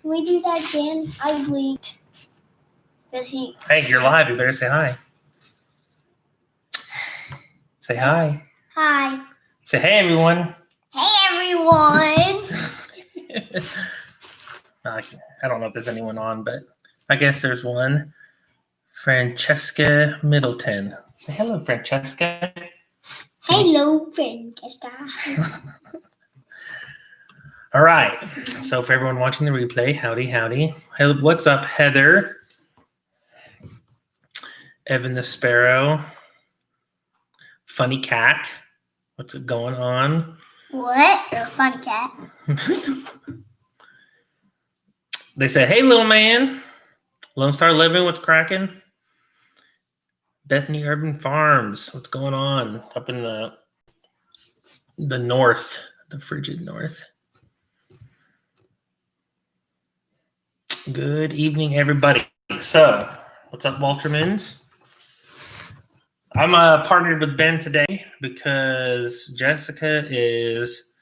Can we do that again? I blinked. Hey, you're live. You better say hi. Say hi. Hi. Say hey, everyone. Hey, everyone. I don't know if there's anyone on, but I guess there's one. Francesca Middleton. Say hello, Francesca. Hello, Francesca. All right. So for everyone watching the replay, howdy, howdy. Hey, what's up, Heather? Evan the Sparrow. Funny Cat. What's going on? What? You're a funny cat. They said, hey, little man. Lone Star Living, what's cracking? Bethany Urban Farms, what's going on up in the north, the frigid north? Good evening, everybody. So, what's up, Waltermans? I'm partnered with Ben today because Jessica is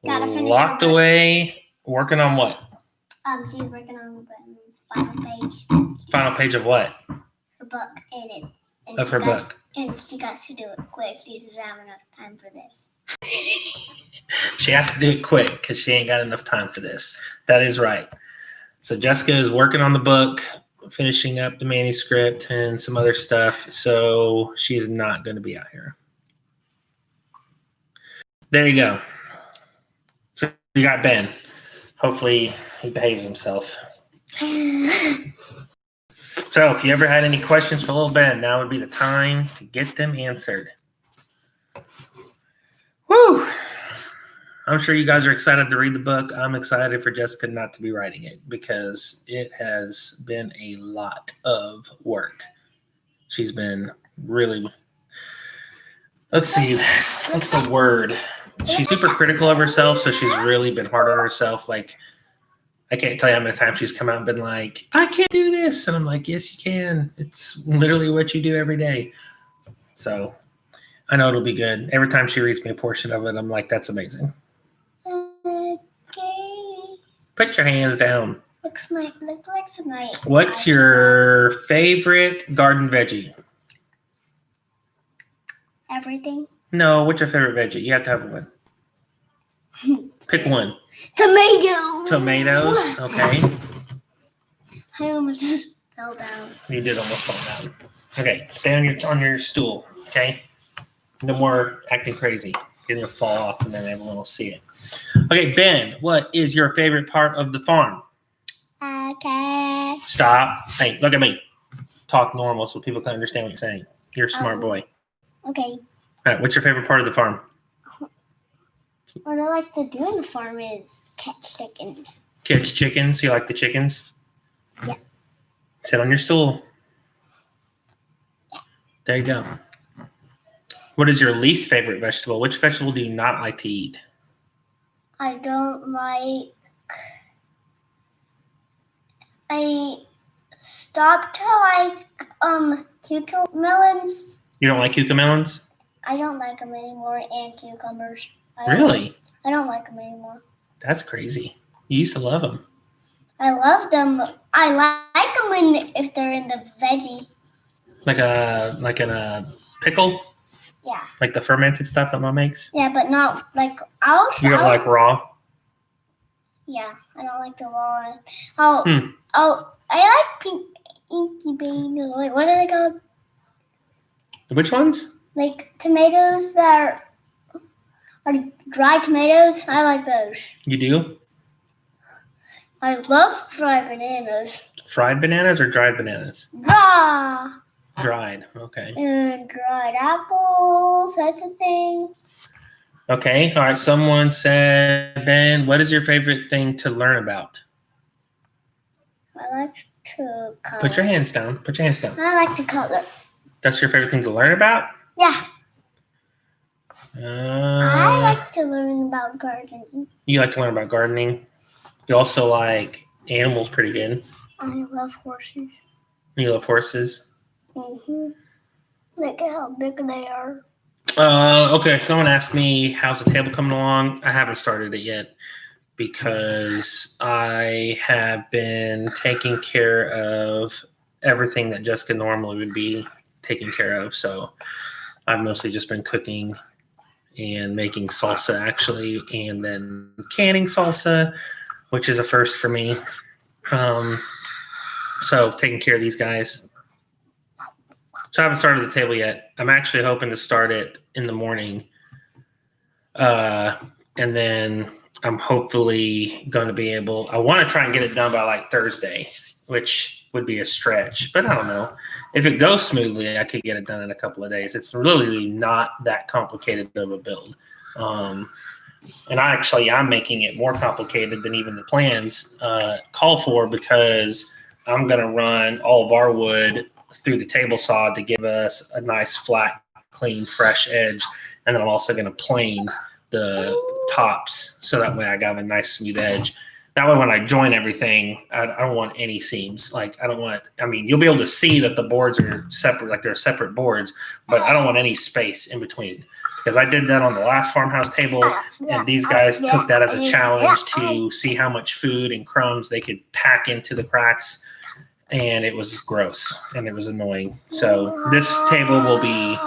locked away working on what? She's working on Ben's final page. Final page of what? Her book, and of her book. And she got to do it quick. She doesn't have enough time for this. She has to do it quick because she ain't got enough time for this. That is right. So Jessica is working on the book, finishing up the manuscript and some other stuff. So she is not going to be out here. There you go. So you got Ben. Hopefully he behaves himself. So if you ever had any questions for little Ben, now would be the time to get them answered. Woo! I'm sure you guys are excited to read the book. I'm excited for Jessica not to be writing it because it has been a lot of work. She's been really, let's see, what's the word? She's super critical of herself, so she's really been hard on herself. Like, I can't tell you how many times she's come out and been like, I can't do this. And I'm like, yes, you can. It's literally what you do every day. So I know it'll be good. Every time she reads me a portion of it, I'm like, that's amazing. Okay. Put your hands down. Looks like What's your favorite garden veggie? Everything. No, what's your favorite veggie? You have to have one. Pick one. Tomatoes. Tomatoes. Okay. I almost just fell down. You did almost fall down. Okay, stay on your stool. Okay. No more acting crazy. You're gonna fall off, and then everyone will see it. Okay, Ben, what is your favorite part of the farm? Okay. Stop. Hey, look at me. Talk normal so people can understand what you're saying. You're a smart boy. Okay. All right, what's your favorite part of the farm? What I like to do in the farm is catch chickens. Catch chickens? You like the chickens? Yeah. Sit on your stool. Yeah. There you go. What is your least favorite vegetable? Which vegetable do you not like to eat? I don't like... I stopped to like cucumbers. You don't like cucamelons? I don't like them anymore, and cucumbers. Really? I don't like them anymore. That's crazy. You used to love them. I love them. I like them if they're in the veggie. Like in a pickle? Yeah. Like the fermented stuff that Mom makes? Yeah, but not like You don't like raw? Yeah, I don't like the raw. I like inky beans. Like, what are they called? Which ones? Like tomatoes that are dried tomatoes. I like those. You do? I love dried bananas. Fried bananas or dried bananas? Raw. Dried, okay. And dried apples, that's a thing. Okay, all right. Someone said, Ben, what is your favorite thing to learn about? I like to color. Put your hands down. Put your hands down. I like to color. That's your favorite thing to learn about? Yeah. I like to learn about gardening. You like to learn about gardening? You also like animals pretty good. I love horses. You love horses? Mm-hmm. Look at how big they are. Okay, someone asked me, how's the table coming along? I haven't started it yet. because I have been taking care of everything that Jessica normally would be taking care of. So I've mostly just been cooking and making salsa, actually, and then canning salsa, which is a first for me. So taking care of these guys. So I haven't started the table yet. I'm actually hoping to start it in the morning. And then I'm hopefully going to be able, I want to try and get it done by like Thursday, which would be a stretch, but I don't know. If it goes smoothly, I could get it done in a couple of days. It's really not that complicated of a build. And I'm making it more complicated than even the plans call for, because I'm going to run all of our wood through the table saw to give us a nice, flat, clean, fresh edge. And then I'm also going to plane the tops so that way I got a nice, smooth edge. That way when I join everything, I don't want any seams. Like, you'll be able to see that the boards are separate, like they're separate boards, but I don't want any space in between. Because I did that on the last farmhouse table, and these guys took that as a challenge to see how much food and crumbs they could pack into the cracks, and it was gross, and it was annoying. So this table will be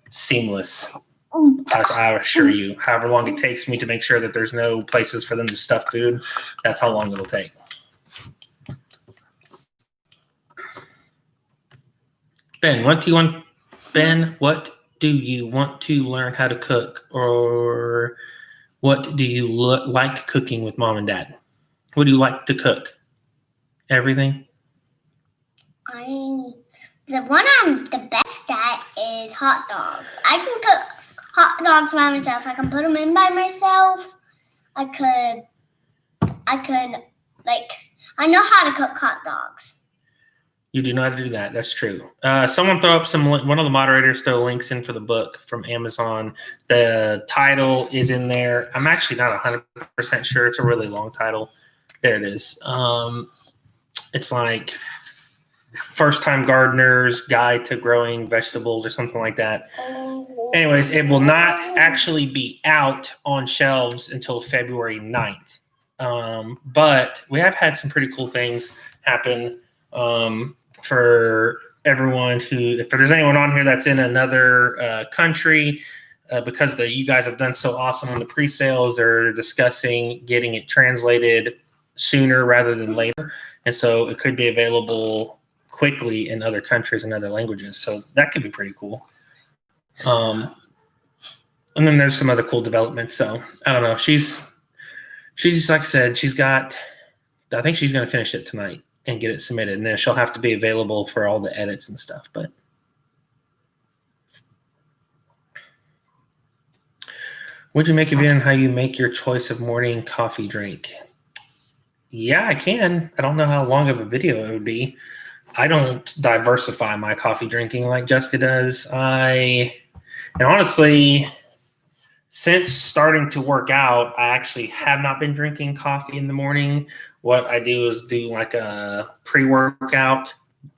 seamless, I assure you. However long it takes me to make sure that there's no places for them to stuff food, that's how long it'll take. Ben, what do you want to learn how to cook, or what do you like cooking with mom and dad? What do you like to cook? Everything? The one I'm the best at is hot dogs. I can cook hot dogs by myself. I can put them in by myself. I know how to cook hot dogs. You do not do that. That's true. Someone throw up one of the moderators throw links in for the book from Amazon. The title is in there. I'm actually not 100% sure. It's a really long title. There it is. It's like First Time Gardener's Guide to Growing Vegetables or something like that. Anyways, it will not actually be out on shelves until February 9th. But we have had some pretty cool things happen. For everyone if there's anyone on here that's in another country, because you guys have done so awesome on the pre-sales, they're discussing getting it translated sooner rather than later. And so it could be available quickly in other countries and other languages. So that could be pretty cool. And then there's some other cool developments. So I don't know. She's like I said, I think she's going to finish it tonight and get it submitted, and then she'll have to be available for all the edits and stuff. But would you make a video on how you make your choice of morning coffee drink? Yeah, I can. I don't know how long of a video it would be. I don't diversify my coffee drinking like Jessica does. And honestly, since starting to work out, I actually have not been drinking coffee in the morning. What I do is do like a pre-workout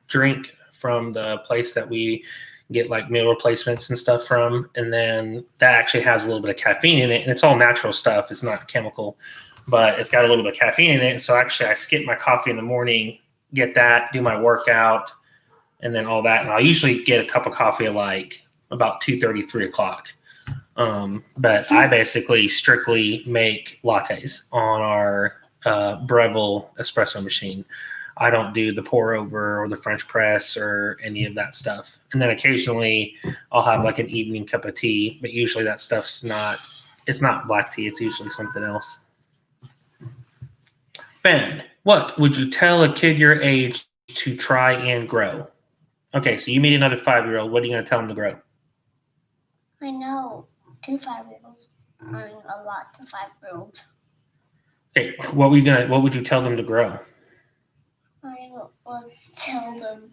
drink from the place that we get like meal replacements and stuff from. And then that actually has a little bit of caffeine in it. And it's all natural stuff. It's not chemical, but it's got a little bit of caffeine in it. And so actually I skip my coffee in the morning, get that, do my workout, and then all that. And I'll usually get a cup of coffee at like about 2:30, 3 o'clock. But I basically strictly make lattes on our Breville espresso machine. I don't do the pour over or the French press or any of that stuff. And then occasionally I'll have like an evening cup of tea, but usually that stuff's it's not black tea. It's usually something else. Ben, what would you tell a kid your age to try and grow? Okay, so you meet another 5-year-old. What are you going to tell them to grow? I know 2 5-year-olds. I mean, a lot of 5-year-olds. Okay, what would you tell them to grow? I would tell them,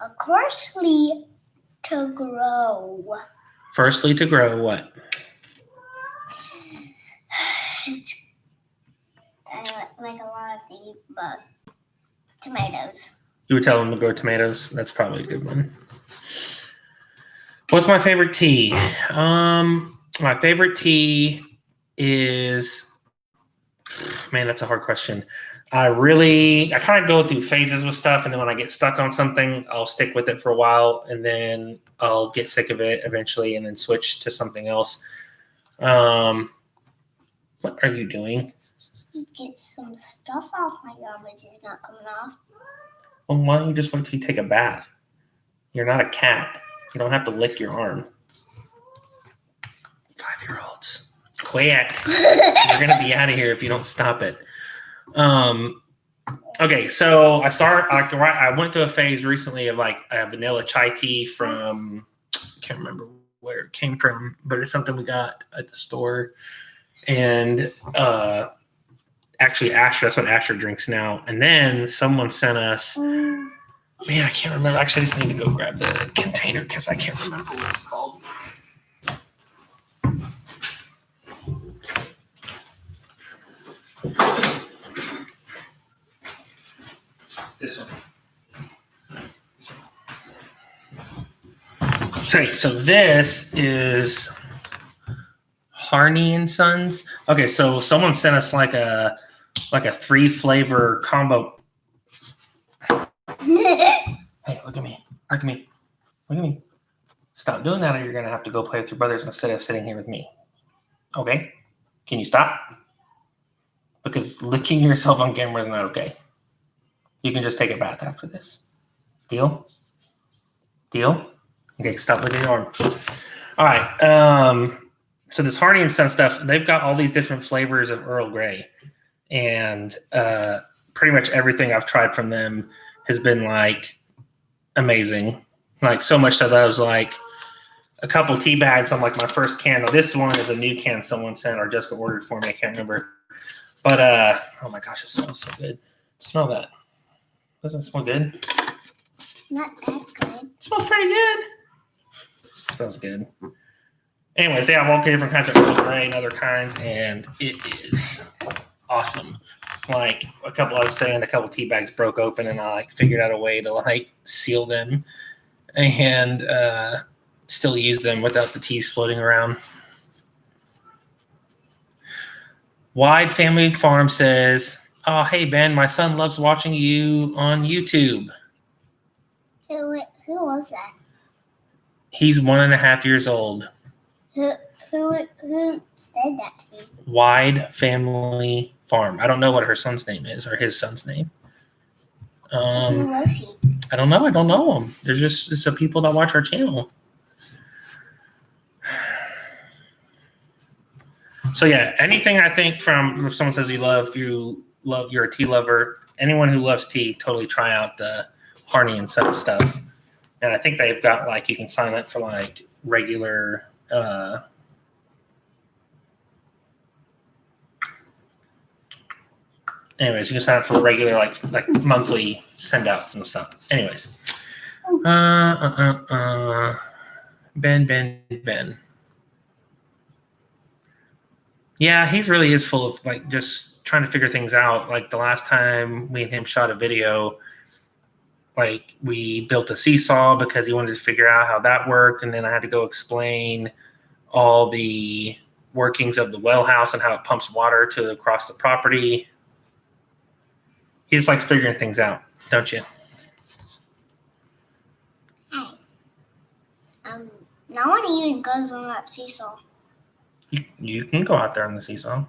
of course, to grow. Firstly, to grow what? I like a lot of things, but tomatoes. You would tell them to grow tomatoes? That's probably a good one. What's my favorite tea? My favorite tea is Man, that's a hard question. I kind of go through phases with stuff, and then when I get stuck on something, I'll stick with it for a while, and then I'll get sick of it eventually, and then switch to something else. What are you doing? Get some stuff off my garbage. It's not coming off. Well, why don't you just wait till you take a bath? You're not a cat. You don't have to lick your arm. 5-year-olds. Quiet. You're going to be out of here if you don't stop it. Okay, so I went through a phase recently of like a vanilla chai tea from, I can't remember where it came from, but it's something we got at the store. And actually Asher, that's what Asher drinks now. And then someone sent us, man, I can't remember. Actually, I just need to go grab the container because I can't remember what it's called. This one. So this is Harney and Sons. Okay, so someone sent us like a 3-flavor combo. Hey, look at me. Look at me. Look at me. Stop doing that or you're going to have to go play with your brothers instead of sitting here with me. Okay? Can you stop? Because licking yourself on camera is not okay. You can just take a bath after this. Deal? Deal? Okay, stop licking your arm. All right. So this Harney and Son stuff, they've got all these different flavors of Earl Grey. And pretty much everything I've tried from them has been like amazing. Like so much so that I was like a couple tea bags on like my first can. Now this one is a new can someone sent or Jessica ordered for me. I can't remember. But oh my gosh, it smells so good. Smell that. Doesn't it smell good? Not that good. It smells pretty good. It smells good. Anyways, they have all different kinds of Earl Grey and other kinds, and it is awesome. Like a couple tea bags broke open, and I like figured out a way to like seal them and still use them without the teas floating around. Wide Family Farm says, "Oh, hey Ben, my son loves watching you on YouTube." Who was that? He's 1.5 years old. Who said that to me? Wide Family Farm. I don't know what her son's name is or his son's name. Who was he? I don't know. I don't know him. There's just some people that watch our channel. So yeah, anything I think from if someone says you're a tea lover, anyone who loves tea, totally try out the Harney and Son stuff. And I think they've got like you can sign up for like regular anyways, you can sign up for regular like monthly send outs and stuff. Anyways. Ben. Yeah, he really is full of like just trying to figure things out. Like the last time we and him shot a video, like we built a seesaw because he wanted to figure out how that worked, and then I had to go explain all the workings of the well house and how it pumps water to across the property. He just likes figuring things out, don't you? Hey, no one even goes on that seesaw. You can go out there on the seesaw.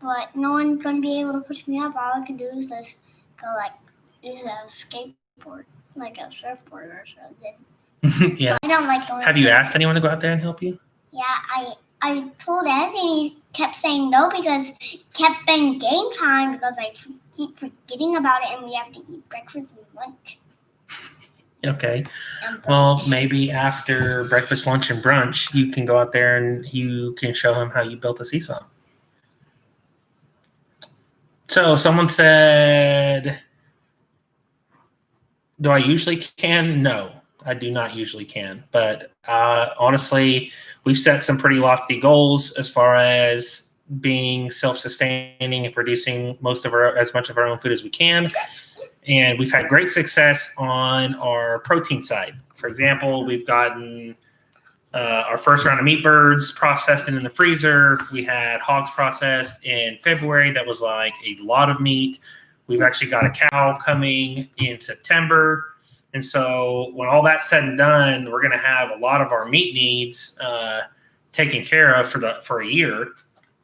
But no one's going to be able to push me up. All I can do is just go use a skateboard, like a surfboard or something. Yeah. I don't like going. Have you asked anyone to go out there and help you? Yeah, I told Ezzy and he kept saying no because it kept being game time because I keep forgetting about it and we have to eat breakfast and lunch. Okay. Well, maybe after breakfast, lunch, and brunch, you can go out there and you can show him how you built a seesaw. So someone said, do I usually can? No, I do not usually can. But honestly, we've set some pretty lofty goals as far as being self-sustaining and producing as much of our own food as we can. And we've had great success on our protein side. For example, we've gotten our first round of meat birds processed and in the freezer. We had hogs processed in February. That was like a lot of meat. We've actually got a cow coming in September. And so when all that's said and done, we're going to have a lot of our meat needs taken care of for a year.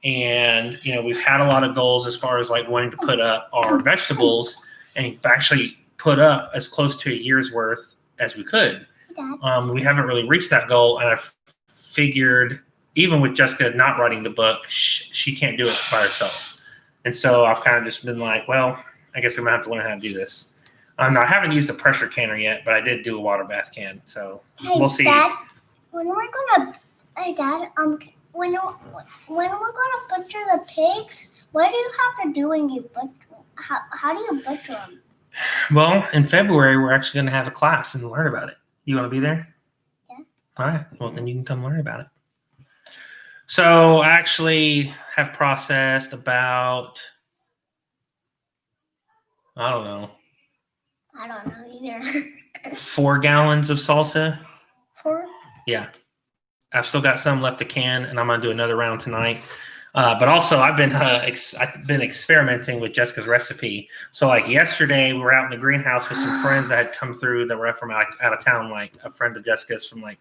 And, you know, we've had a lot of goals as far as like wanting to put up our vegetables, and we've actually put up as close to a year's worth as we could. We haven't really reached that goal. And I've figured, even with Jessica not writing the book, she can't do it by herself. And so I've kind of just been like, well, I guess I'm going to have to learn how to do this. I haven't used a pressure canner yet, but I did do a water bath can. So we'll see. Dad, when we're gonna, when we're gonna butcher the pigs, what do you have to do when you butcher? How do you butcher them? Well, in February we're actually going to have a class and learn about it. You want to be there? Yeah. All right. Well, then you can come learn about it. So I actually have processed about, I don't know either. 4 gallons of salsa. 4? Yeah. I've still got some left to can, and I'm going to do another round tonight. But also, I've been experimenting with Jessica's recipe. So, like yesterday, we were out in the greenhouse with some friends that had come through that were from out of town. Like a friend of Jessica's from like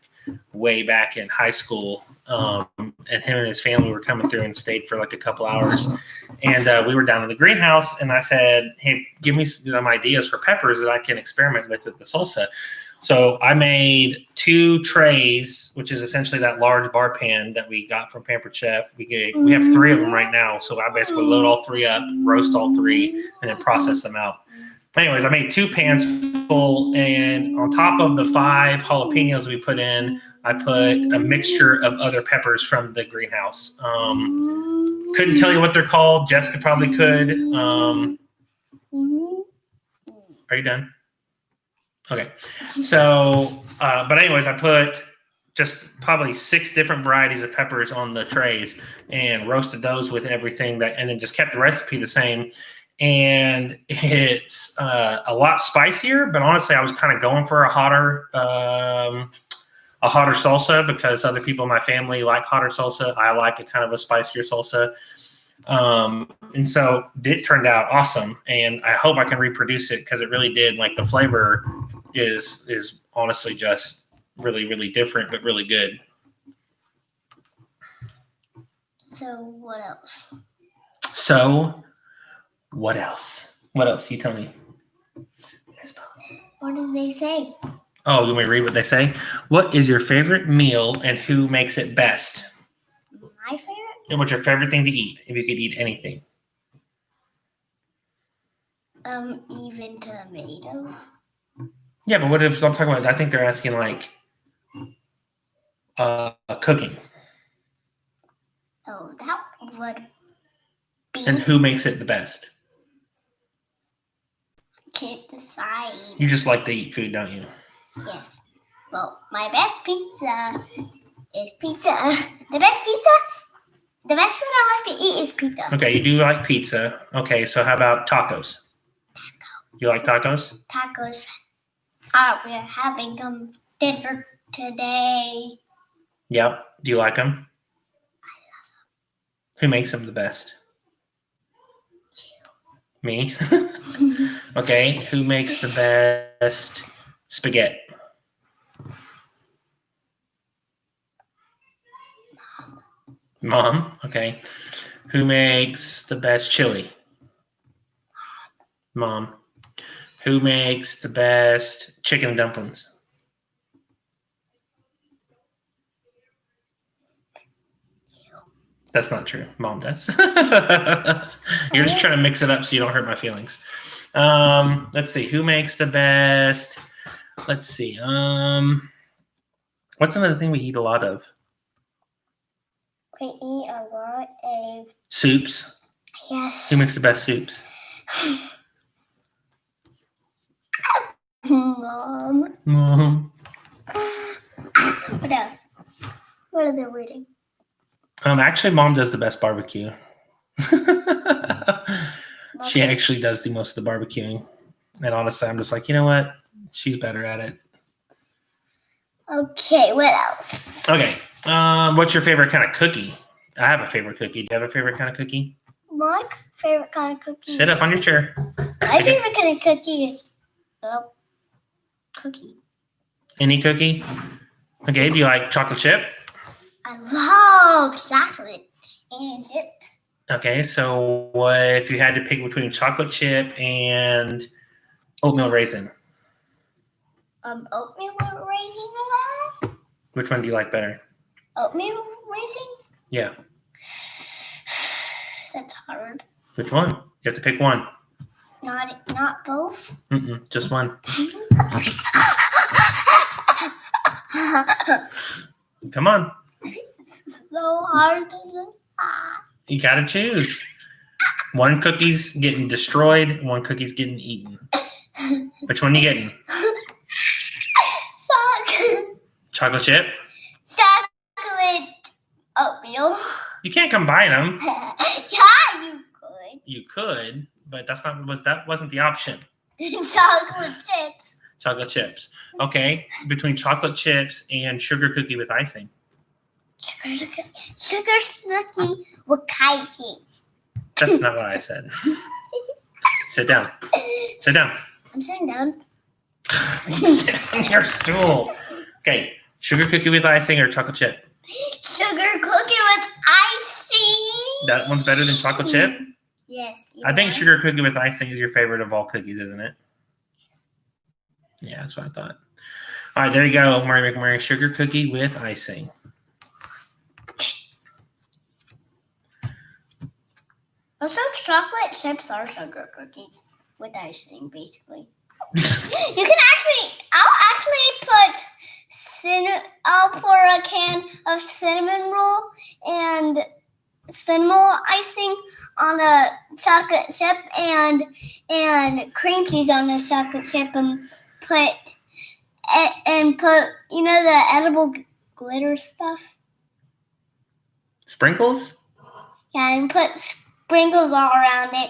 way back in high school, and him and his family were coming through and stayed for like a couple hours. And we were down in the greenhouse, and I said, "Hey, give me some ideas for peppers that I can experiment with the salsa." So I made 2 trays, which is essentially that large bar pan that we got from Pampered Chef. We have 3 of them right now. So I basically load all 3 up, roast all 3, and then process them out. Anyways, I made 2 pans full, and on top of the 5 jalapenos we put in, I put a mixture of other peppers from the greenhouse. Couldn't tell you what they're called. Jessica probably could. Are you done? Okay. So, but anyways, I put just probably 6 different varieties of peppers on the trays and roasted those with everything and then just kept the recipe the same. And it's a lot spicier, but honestly, I was kind of going for a hotter salsa because other people in my family like hotter salsa. I like a kind of a spicier salsa. And so it turned out awesome, and I hope I can reproduce it because it really did. Like the flavor is honestly just really, really different, but really good. So what else? What else? You tell me. What did they say? Oh, you want me to read what they say? What is your favorite meal and who makes it best? My favorite? And what's your favorite thing to eat if you could eat anything? Even tomato. Yeah, but what if I'm talking about? I think they're asking like cooking. Oh, that would be. And who makes it the best? Can't decide. You just like to eat food, don't you? Yes. Well, my best pizza is pizza. The best food I like to eat is pizza. Okay, you do like pizza. Okay, so how about tacos? You like tacos? Tacos. We're having them dinner today. Yep. Do you like them? I love them. Who makes them the best? You. Me? Okay, who makes the best spaghetti? Mom. Okay. Who makes the best chili? Mom. Who makes the best chicken dumplings? You. That's not true. Mom does. You're just trying to mix it up so you don't hurt my feelings. Let's see. Who makes the best? Let's see. What's another thing we eat a lot of? We eat a lot of Soups. Yes. Who makes the best soups? Mom. Mom. What else? What are they reading? Actually, Mom does the best barbecue. She actually does do most of the barbecuing. And honestly, I'm just like, you know what? She's better at it. Okay, what else? Okay. What's your favorite kind of cookie? I have a favorite cookie. Do you have a favorite kind of cookie? My favorite kind of cookie. Sit up on your chair. My favorite kind of cookie is cookie. Any cookie? Okay. Do you like chocolate chip? I love chocolate and chips. Okay. So if you had to pick between chocolate chip and oatmeal raisin, Oatmeal raisin. which one do you like better? Oatmeal raisin. Yeah. That's hard. Which one? You have to pick one. Not both. Just one. Come on. It's so hard to decide. You gotta choose. One cookie's getting destroyed, one cookie's getting eaten. Which one you getting? Chocolate chip? Chocolate oatmeal. You can't combine them. Yeah, you could. You could, but that wasn't the option. Chocolate chips. Chocolate chips. Okay, between chocolate chips and sugar cookie with icing. Sugar cookie with icing. That's not what I said. Sit down. Sit down. I'm sitting down. Sit on your stool. Okay, sugar cookie with icing or chocolate chip? Sugar cookie with icing. That one's better than chocolate chip? Yes. I think sugar cookie with icing is your favorite of all cookies, isn't it? Yes. Yeah, that's what I thought. All right, there you go, Murray McMurray. Sugar cookie with icing. Also, chocolate chips are sugar cookies with icing, basically. I'll pour a can of cinnamon roll and cinnamon icing on a chocolate chip and cream cheese on the chocolate chip and put the edible glitter stuff. Sprinkles? Yeah, and put sprinkles all around it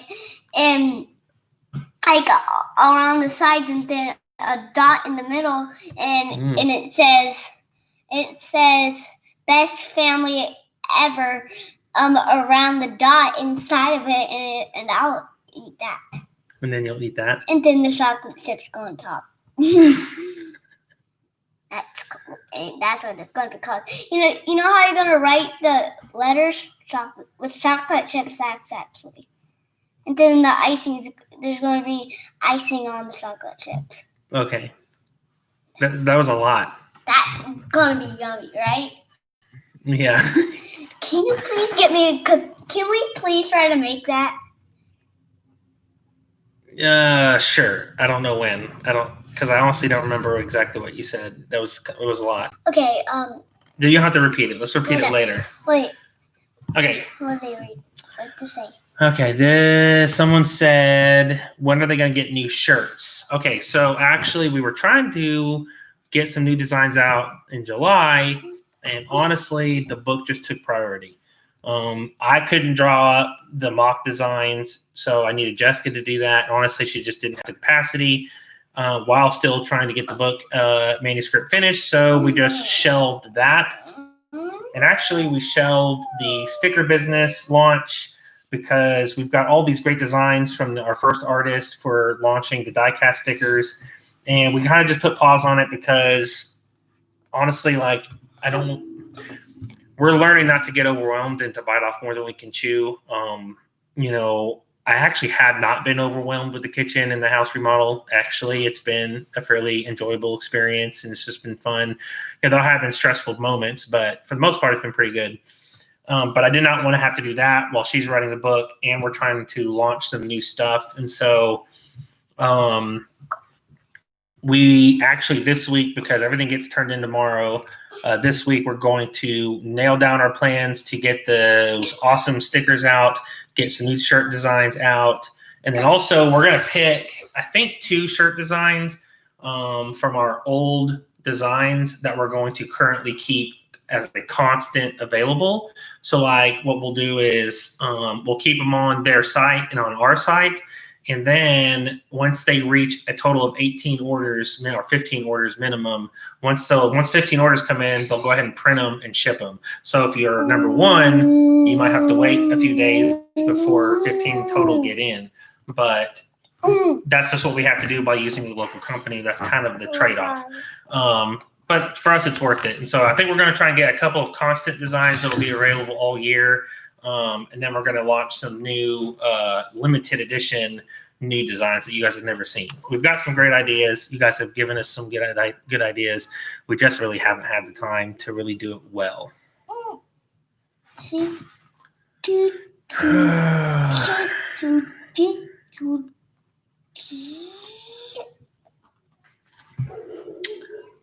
and all around the sides and then a dot in the middle and it says best family ever around the dot inside of it and I'll eat that. And then you'll eat that? And then the chocolate chips go on top. That's cool. And that's what it's going to be called. You know how you're going to write the letters with chocolate chips? That's actually. And then the icing, there's going to be icing on the chocolate chips. Okay. That was a lot. That's going to be yummy, right? Yeah. Can you please get me can we please try to make that? Sure. I don't know when. Because I honestly don't remember exactly what you said. It was a lot. Okay, You don't have to repeat it. Let's repeat it later. Wait. Okay. What did they read? What to say? Okay, someone said, when are they going to get new shirts? Okay, so actually we were trying to get some new designs out in July, and honestly, the book just took priority. I couldn't draw up the mock designs, so I needed Jessica to do that. Honestly, she just didn't have the capacity while still trying to get the book manuscript finished, so we just shelved that. And actually, we shelved the sticker business launch because we've got all these great designs from our first artist for launching the die-cast stickers. And we kind of just put pause on it because, honestly, we're learning not to get overwhelmed and to bite off more than we can chew. I actually have not been overwhelmed with the kitchen and the house remodel. Actually, it's been a fairly enjoyable experience, and it's just been fun. There have been stressful moments, but for the most part, it's been pretty good. But I did not want to have to do that while she's writing the book, and we're trying to launch some new stuff. And so we actually this week, because everything gets turned in tomorrow, this week we're going to nail down our plans to get those awesome stickers out, get some new shirt designs out. And then also we're going to pick, I think, 2 shirt designs from our old designs that we're going to currently keep as a constant available. So what we'll do is we'll keep them on their site and on our site. And then once they reach a total of 18 orders or 15 orders minimum, once 15 orders come in, they'll go ahead and print them and ship them. So if you're number one, you might have to wait a few days before 15 total get in. But that's just what we have to do by using the local company. That's kind of the trade-off. But for us, it's worth it. And so I think we're going to try and get a couple of constant designs that will be available all year. And then we're going to launch some new limited edition new designs that you guys have never seen. We've got some great ideas. You guys have given us some good ideas. We just really haven't had the time to really do it well.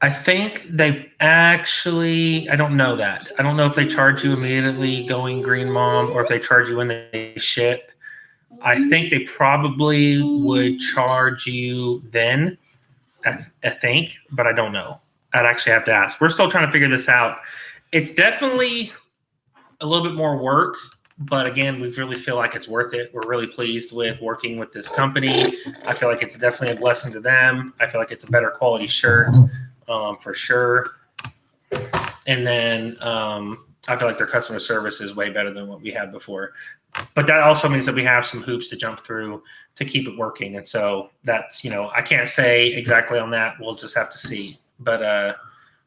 I think they actually, I don't know that. I don't know if they charge you immediately going Green Mom or if they charge you when they ship. I think they probably would charge you then, I think, but I don't know. I'd actually have to ask. We're still trying to figure this out. It's definitely a little bit more work, but again, we really feel like it's worth it. We're really pleased with working with this company. I feel like it's definitely a blessing to them. I feel like it's a better quality shirt. For sure. And then I feel like their customer service is way better than what we had before. But that also means that we have some hoops to jump through to keep it working. And so that's, I can't say exactly on that. We'll just have to see. But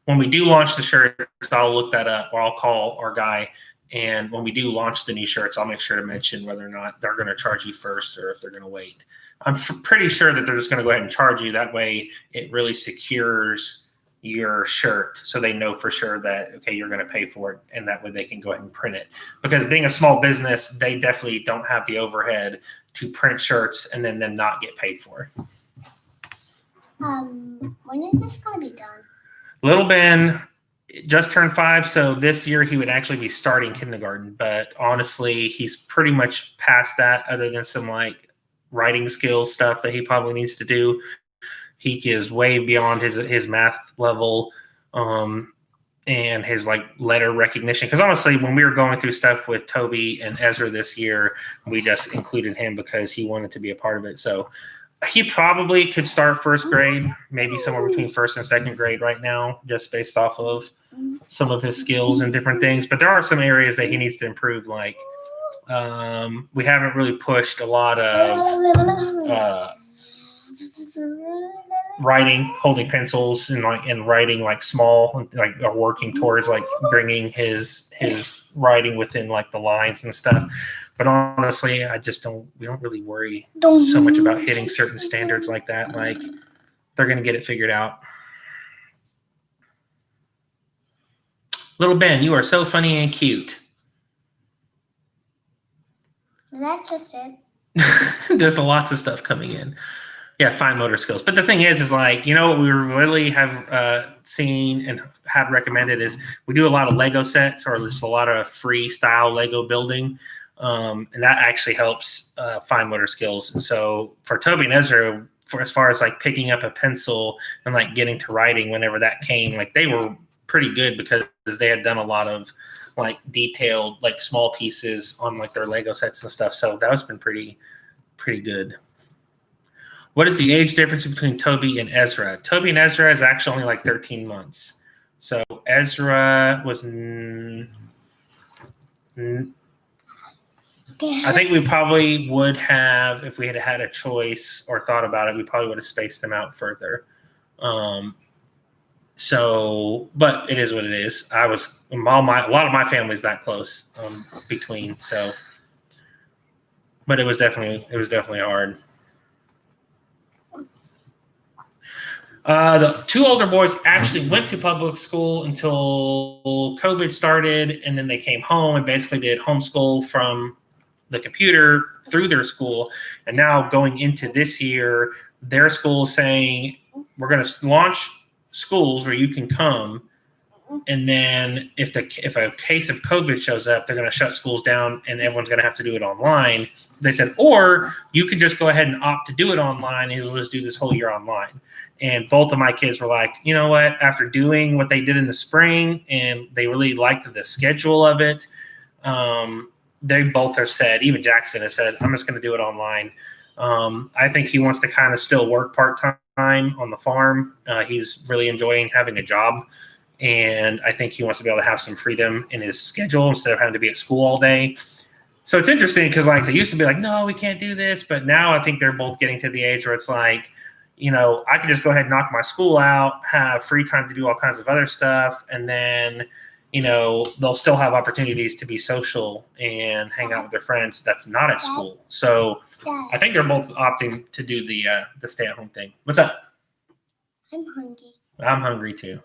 when we do launch the shirts, I'll look that up or I'll call our guy. And when we do launch the new shirts, I'll make sure to mention whether or not they're going to charge you first or if they're going to wait. I'm pretty sure that they're just going to go ahead and charge you. That way it really secures your shirt so they know for sure that, okay, you're going to pay for it. And that way they can go ahead and print it. Because being a small business, they definitely don't have the overhead to print shirts and then them not get paid for. When is this going to be done? Little Ben just turned 5, so this year he would actually be starting kindergarten. But honestly, he's pretty much past that other than some like writing skills stuff that he probably needs to do. He is way beyond his math level and his like letter recognition. Because honestly, when we were going through stuff with Toby and Ezra this year, we just included him because he wanted to be a part of it. So he probably could start first grade, maybe somewhere between first and second grade right now, just based off of some of his skills and different things. But there are some areas that he needs to improve. Like we haven't really pushed a lot of writing, holding pencils and writing like small, like working towards like bringing his writing within like the lines and stuff. But honestly, we don't really worry so much about hitting certain standards like that. Like they're going to get it figured out. Little Ben, you are so funny and cute. Is that just it? There's lots of stuff coming in. Yeah, fine motor skills. But the thing is like, what we really have seen and have recommended is we do a lot of Lego sets or just a lot of freestyle Lego building. And that actually helps fine motor skills. And so for Toby and Ezra, as far as like picking up a pencil and like getting to writing whenever that came, like they were pretty good because they had done a lot of like detailed, like small pieces on like their Lego sets and stuff. So that has been pretty good. What is the age difference between Toby and Ezra? Toby and Ezra is actually only like 13 months. So Ezra was, I think we probably would have, if we had had a choice or thought about it, we probably would have spaced them out further. But it is what it is. A lot of my family's that close between. So, but it was definitely hard. The 2 older boys actually went to public school until COVID started, and then they came home and basically did homeschool from the computer through their school. And now going into this year, their school is saying, we're going to launch schools where you can come. And then if a case of COVID shows up, they're going to shut schools down and everyone's going to have to do it online. They said, or you could just go ahead and opt to do it online and we'll just do this whole year online. And both of my kids were like, you know what, after doing what they did in the spring and they really liked the schedule of it, they both have said, even Jackson has said, I'm just going to do it online. I think he wants to kind of still work part-time on the farm. He's really enjoying having a job. And I think he wants to be able to have some freedom in his schedule instead of having to be at school all day. So it's interesting because like they used to be like, no, we can't do this. But now I think they're both getting to the age where it's like, I can just go ahead and knock my school out, have free time to do all kinds of other stuff. And then, they'll still have opportunities to be social and hang out with their friends that's not at school. So I think they're both opting to do the stay-at-home thing. What's up? I'm hungry. I'm hungry too.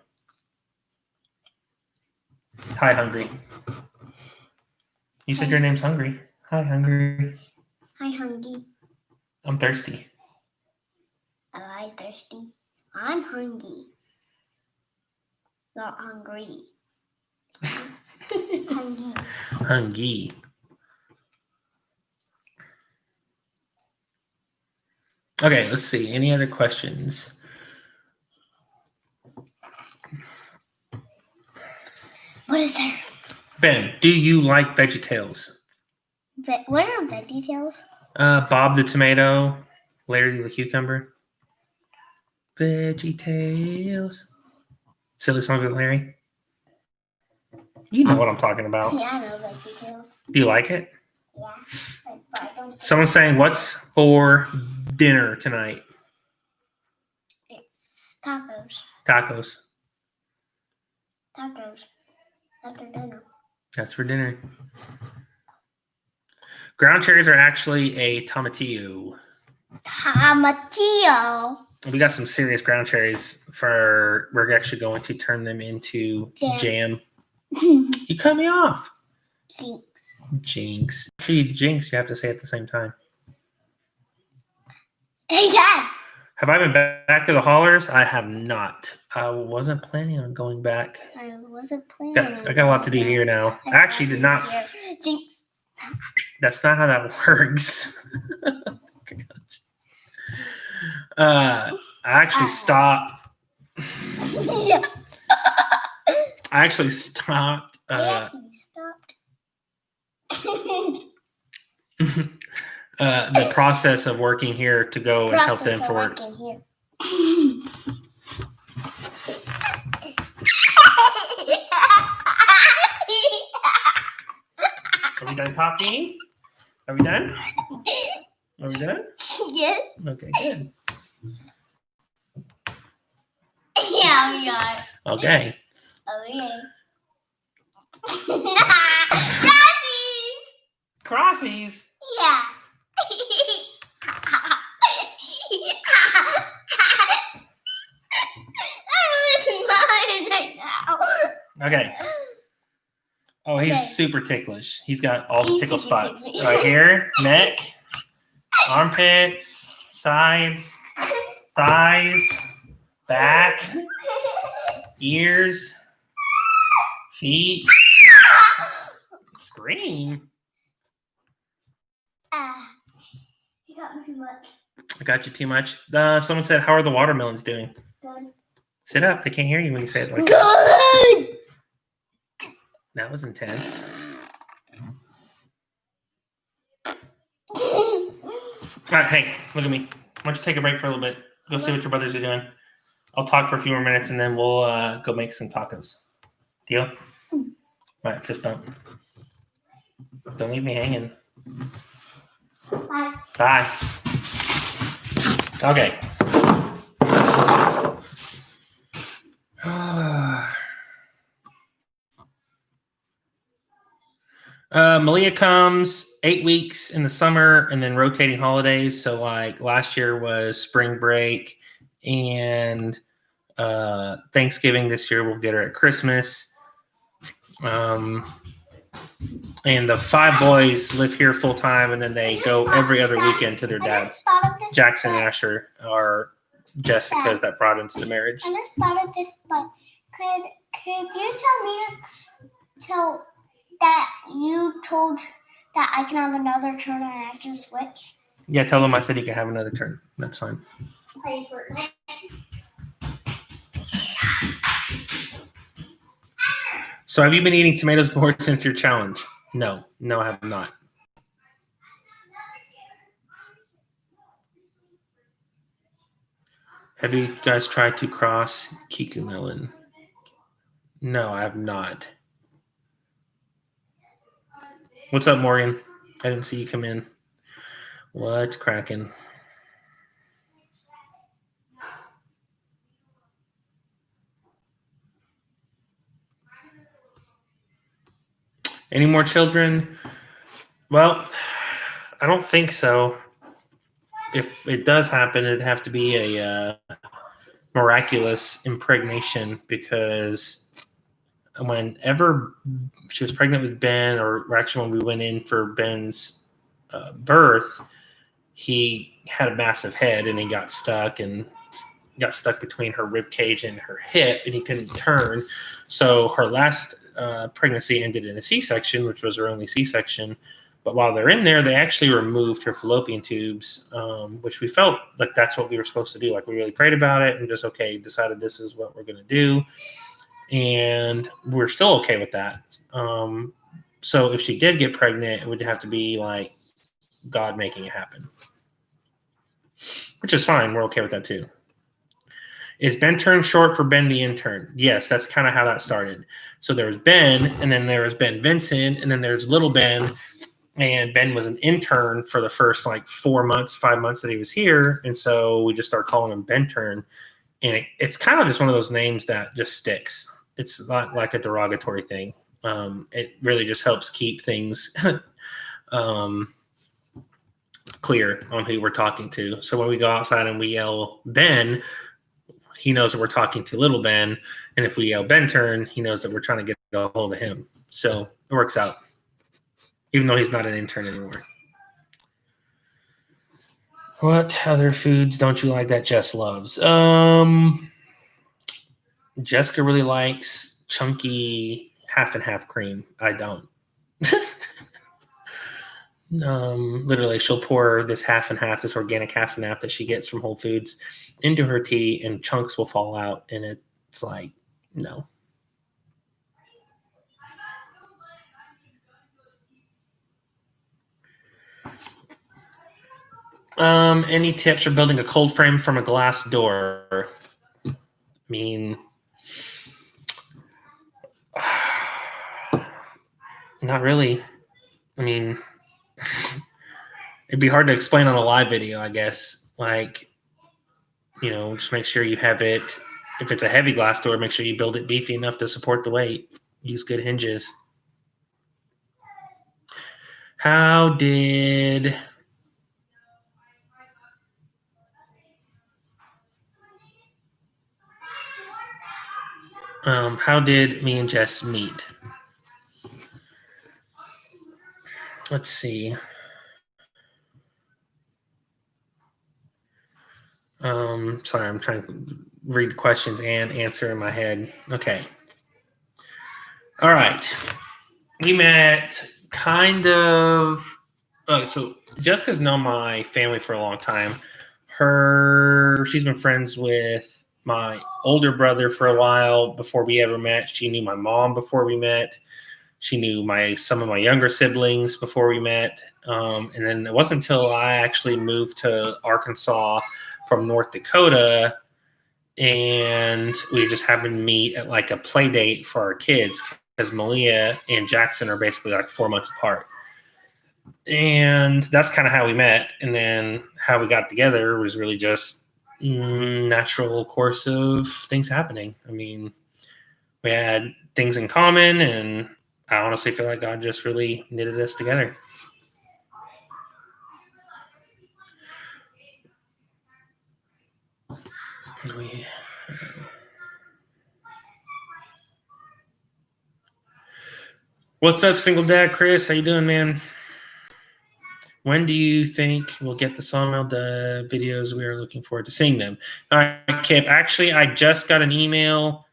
Hi, Hungry. You said your name's Hungry. Hi, Hungry. Hi, hungry. I'm thirsty. Oh, I'm thirsty. I'm hungry. Not hungry. Hungry. Hungry. Okay, let's see. Any other questions? What is there? Ben, do you like VeggieTales? What are VeggieTales? Bob the tomato, Larry the cucumber. VeggieTales. Silly songs with Larry. You know what I'm talking about. Yeah, I know VeggieTales. Do you like it? Yeah. But I don't. Someone's saying, what's for dinner tonight? It's tacos. Tacos. Tacos. That's their dinner. That's for dinner. Ground cherries are actually a tomatillo. Tomatillo. We got some serious ground cherries we're actually going to turn them into jam. You cut me off. Jinx. Actually, Jinx, you have to say it at the same time. Hey, Dad. Have I been back to the Hollers? I have not. I wasn't planning on going back. I wasn't planning. I got a lot to do here now. I actually did not. Jinx. That's not how that works. I actually stopped. Yeah. I actually stopped. The process of working here to go and help them for work. Here. Are we done talking? Are we done? Are we done? Yes. Okay, good. Yeah, we are. Okay. Okay. Crossies. Yeah. That was mine right now. Okay. Oh, he's super ticklish. He's got all the tickle spots. ticklish. Right here, neck, armpits, sides, thighs, back, ears, feet. Scream. You got me too much. I got you too much. Someone said, how are the watermelons doing? Good. Sit up. They can't hear you when you say it like that. Good. That was intense. All right, hey, look at me. Why don't you take a break for a little bit? Go see what your brothers are doing. I'll talk for a few more minutes, and then we'll go make some tacos. Deal? All right, fist bump. Don't leave me hanging. Bye. Bye. Okay. Malia comes 8 weeks in the summer and then rotating holidays. So like last year was spring break and Thanksgiving. This year we'll get her at Christmas. And the 5 boys live here full time, and then they go every other weekend to their dad. Jackson and Asher are Jessica's that brought into the marriage. I just thought of this, but could you tell that you told that I can have another turn and I have to switch? Yeah, tell them I said you can have another turn. That's fine. Play for it. So have you been eating tomatoes board since your challenge? No, I have not. Have you guys tried to cross Kiku melon? No, I have not. What's up, Morgan? I didn't see you come in. What's cracking? Any more children? Well, I don't think so. If it does happen, it'd have to be a miraculous impregnation, because whenever she was pregnant with Ben, or actually when we went in for Ben's birth, he had a massive head and he got stuck between her rib cage and her hip, and he couldn't turn. So her last pregnancy ended in a C-section, which was her only C-section. But while they're in there, they actually removed her fallopian tubes, which we felt like that's what we were supposed to do. Like, we really prayed about it and just, decided this is what we're going to do. And we're still okay with that. So if she did get pregnant, it would have to be like God making it happen, which is fine. We're okay with that too. Is Ben Turn short for Ben the Intern? Yes, that's kind of how that started. So there was Ben, and then there was Ben Vincent, and then there's Little Ben. And Ben was an intern for the first 5 months that he was here. And so we just started calling him Ben Turn. And it's kind of just one of those names that just sticks. It's not like a derogatory thing. It really just helps keep things clear on who we're talking to. So when we go outside and we yell Ben, he knows that we're talking to Little Ben. And if we yell Ben Turn, he knows that we're trying to get a hold of him. So it works out, even though he's not an intern anymore. What other foods don't you like that Jess loves? Jessica really likes chunky half and half cream. I don't. Literally, she'll pour this half and half, this organic half and half that she gets from Whole Foods, into her tea, and chunks will fall out, and it's like, no. Any tips for building a cold frame from a glass door? I mean, not really. I mean, it'd be hard to explain on a live video, I guess. Just make sure you have it. If it's a heavy glass door, make sure you build it beefy enough to support the weight. Use good hinges. How did me and Jess meet? Let's see. Sorry, I'm trying to read the questions and answer in my head. Okay. All right. We met kind of. So Jessica's known my family for a long time. She's been friends with my older brother for a while before we ever met. She knew my mom before we met. She knew some of my younger siblings before we met. And then it wasn't until I actually moved to Arkansas from North Dakota, and we just happened to meet at a play date for our kids, because Miah and Jackson are basically 4 months apart. And that's kind of how we met. And then how we got together was really just natural course of things happening. I mean, we had things in common, and I honestly feel like God just really knitted us together. What's up, single dad Chris? How you doing, man? When do you think we'll get the Sawmill videos? We are looking forward to seeing them. All right, Kip. Actually, I just got an email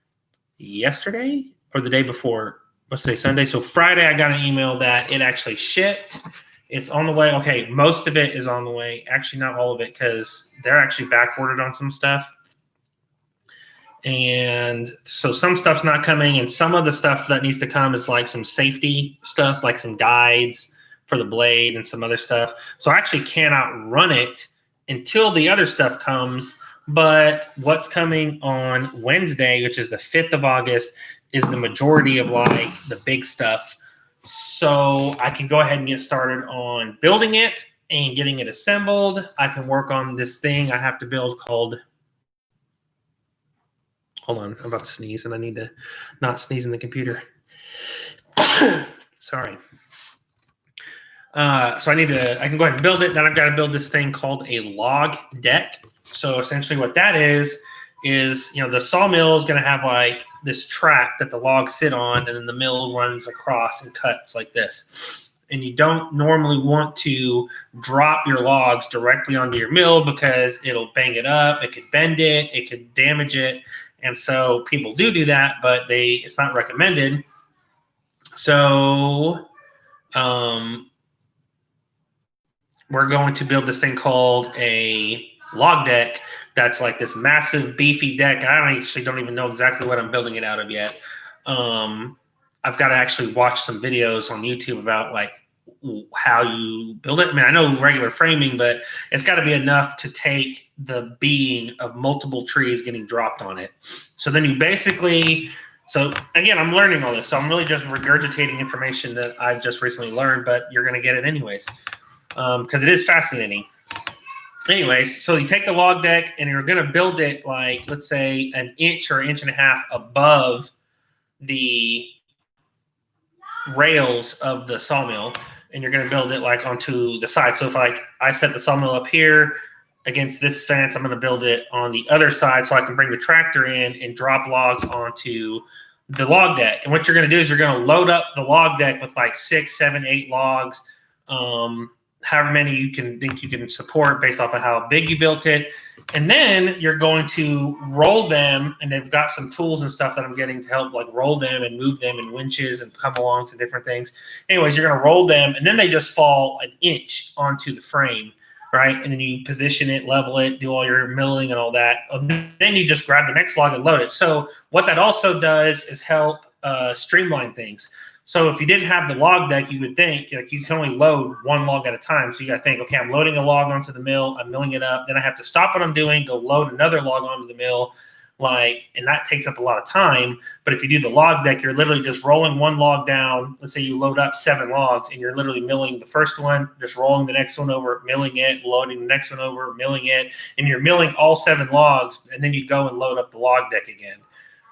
yesterday or the day before. Let's say Sunday. So Friday, I got an email that it actually shipped. It's on the way. Okay, most of it is on the way. Actually, not all of it, because they're actually back ordered on some stuff. And so some stuff's not coming, and some of the stuff that needs to come is some safety stuff, like some guides for the blade and some other stuff. So I actually cannot run it until the other stuff comes, But what's coming on Wednesday, which is the 5th of August, is the majority of like the big stuff. So I can go ahead and get started on building it and getting it assembled. I can work on this thing I have to build called, hold on, I'm about to sneeze and I need to not sneeze in the computer. Sorry. So I can go ahead and build it. Then I've got to build this thing called a log deck. So essentially what that is, the sawmill is going to have like this track that the logs sit on, and then the mill runs across and cuts like this. And you don't normally want to drop your logs directly onto your mill because it'll bang it up. It could bend it. It could damage it. And so people do that, but it's not recommended. So we're going to build this thing called a log deck that's like this massive beefy deck. I don't even know exactly what I'm building it out of yet. I've got to actually watch some videos on YouTube about like how you build it. I mean, I know regular framing, but it's got to be enough to take the being of multiple trees getting dropped on it. So then so again, I'm learning all this. So I'm really just regurgitating information that I've just recently learned, but you're going to get it anyways. Because it is fascinating. Anyways, so you take the log deck and you're going to build it like, let's say, an inch or 1.5 inches above the rails of the sawmill, and you're going to build it like onto the side. So if I set the sawmill up here against this fence, I'm going to build it on the other side so I can bring the tractor in and drop logs onto the log deck. And what you're going to do is you're going to load up the log deck with like 6, 7, 8 logs. However many you can support based off of how big you built it. And then you're going to roll them, and they've got some tools and stuff that I'm getting to help like roll them and move them and winches and come along to different things. Anyways, you're going to roll them, and then they just fall 1 inch onto the frame, right? And then you position it, level it, do all your milling and all that. And then you just grab the next log and load it. So what that also does is help streamline things. So if you didn't have the log deck, you would think like you can only load one log at a time. So you got to think, okay, I'm loading a log onto the mill, I'm milling it up, then I have to stop what I'm doing, go load another log onto the mill, and that takes up a lot of time. But if you do the log deck, you're literally just rolling one log down. Let's say you load up 7 logs, and you're literally milling the first one, just rolling the next one over, milling it, loading the next one over, milling it, and you're milling all 7 logs, and then you go and load up the log deck again.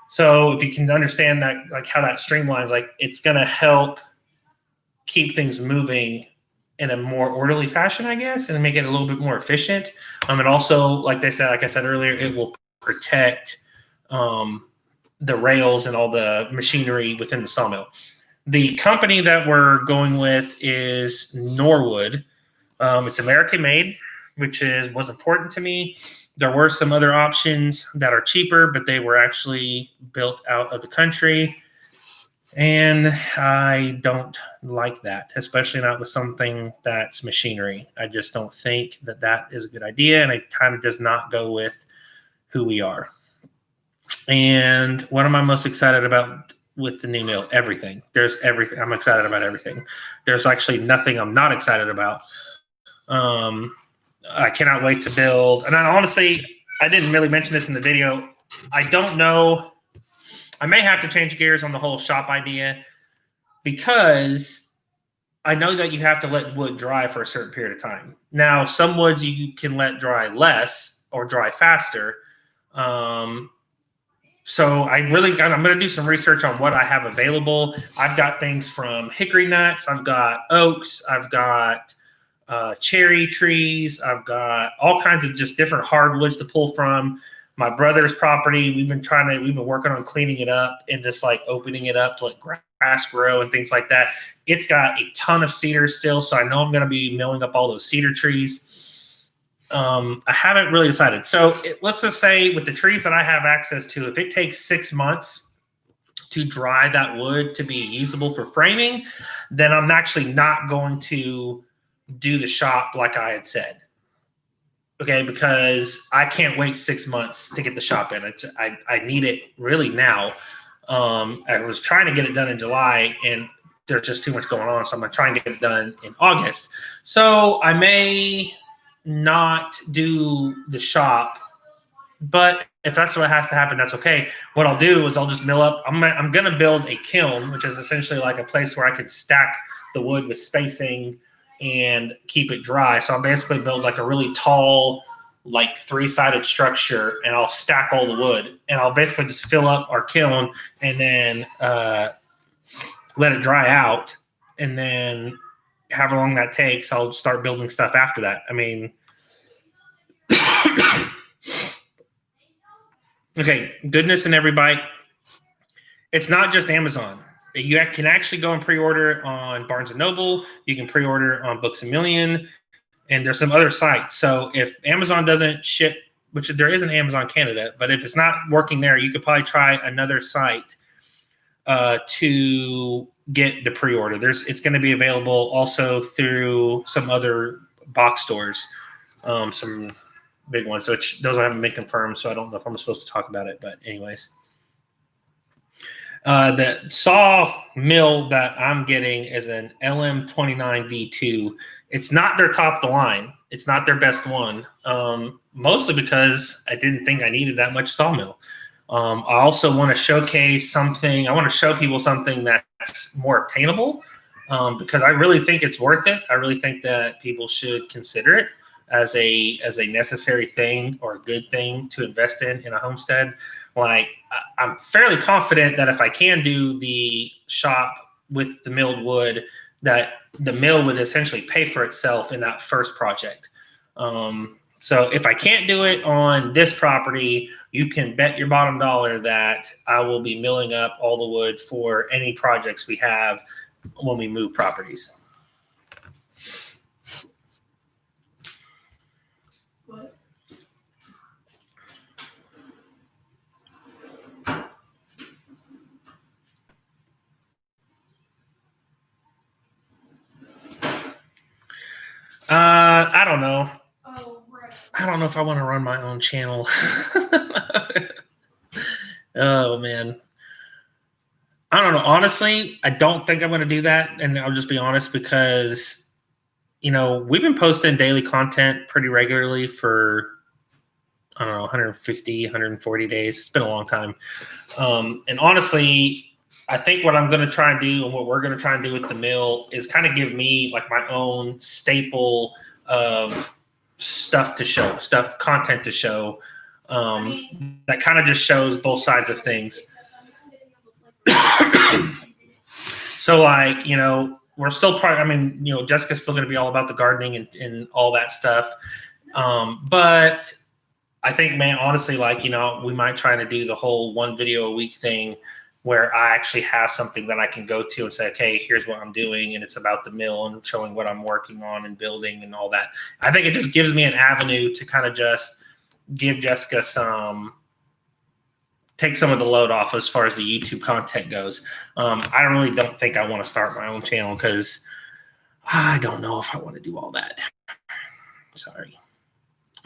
So if you can understand that, like how that streamlines, like it's going to help keep things moving in a more orderly fashion, I guess, and make it a little bit more efficient. And also, like I said earlier, it will protect the rails and all the machinery within the sawmill. The company that we're going with is Norwood. It's American made, which was important to me. There were some other options that are cheaper, but they were actually built out of the country. And I don't like that, especially not with something that's machinery. I just don't think that is a good idea. And it kind of does not go with who we are. And what am I most excited about with the new mill? Everything. There's everything. I'm excited about everything. There's actually nothing I'm not excited about. I cannot wait to build. And honestly, I didn't really mention this in the video. I don't know. I may have to change gears on the whole shop idea because I know that you have to let wood dry for a certain period of time. Now, some woods you can let dry less or dry faster. So I'm going to do some research on what I have available. I've got things from hickory nuts. I've got oaks. I've got cherry trees. I've got all kinds of just different hardwoods to pull from. My brother's property, we've been working on cleaning it up and just like opening it up to let grass grow and things like that. It's got a ton of cedars still, so I know I'm going to be milling up all those cedar trees. I haven't really decided. So let's just say with the trees that I have access to, if it takes 6 months to dry that wood to be usable for framing, then I'm actually not going to do the shop like I had said. Okay, because I can't wait 6 months to get the shop in. I need it really now. I was trying to get it done in July, and there's just too much going on, so I'm going to try and get it done in August. So I may not do the shop But if that's what has to happen, that's okay. What I'll do is I'll just mill up. I'm going to build a kiln, which is essentially like a place where I could stack the wood with spacing and keep it dry. So I'll basically build like a really tall, like 3-sided structure, and I'll stack all the wood, and I'll basically just fill up our kiln and then let it dry out, and then however long that takes, I'll start building stuff after that. I mean, okay, goodness in every bite. It's not just Amazon. You can actually go and pre-order on Barnes & Noble. You can pre-order on Books A Million. And there's some other sites. So if Amazon doesn't ship, which there is an Amazon Canada, but if it's not working there, you could probably try another site to get the pre-order. It's going to be available also through some other box stores, some big ones, which those haven't been confirmed, so I don't know if I'm supposed to talk about it. But anyways, the Sawmill that I'm getting is an LM29 V2. It's not their top of the line. It's not their best one, mostly because I didn't think I needed that much Sawmill. I also want to showcase something. I want to show people something that's more obtainable, because I really think it's worth it. I really think that people should consider it as a necessary thing or a good thing to invest in a homestead. Like, I'm fairly confident that if I can do the shop with the milled wood, that the mill would essentially pay for itself in that first project. So if I can't do it on this property, you can bet your bottom dollar that I will be milling up all the wood for any projects we have when we move properties. I don't know. I don't know if I want to run my own channel. Oh, man. I don't know. Honestly, I don't think I'm going to do that. And I'll just be honest, because, we've been posting daily content pretty regularly for, I don't know, 150, 140 days. It's been a long time. And honestly, I think what I'm going to try and do, and what we're going to try and do with the mill, is kind of give me like my own staple of content to show, that kind of just shows both sides of things. So like, we're still Jessica's still going to be all about the gardening and all that stuff. But I think, man, honestly, like, we might try to do the whole 1 video a week thing, where I actually have something that I can go to and say, okay, here's what I'm doing. And it's about the mill and showing what I'm working on and building and all that. I think it just gives me an avenue to kind of just give Jessica take some of the load off as far as the YouTube content goes. I really don't think I want to start my own channel, because I don't know if I want to do all that. Sorry.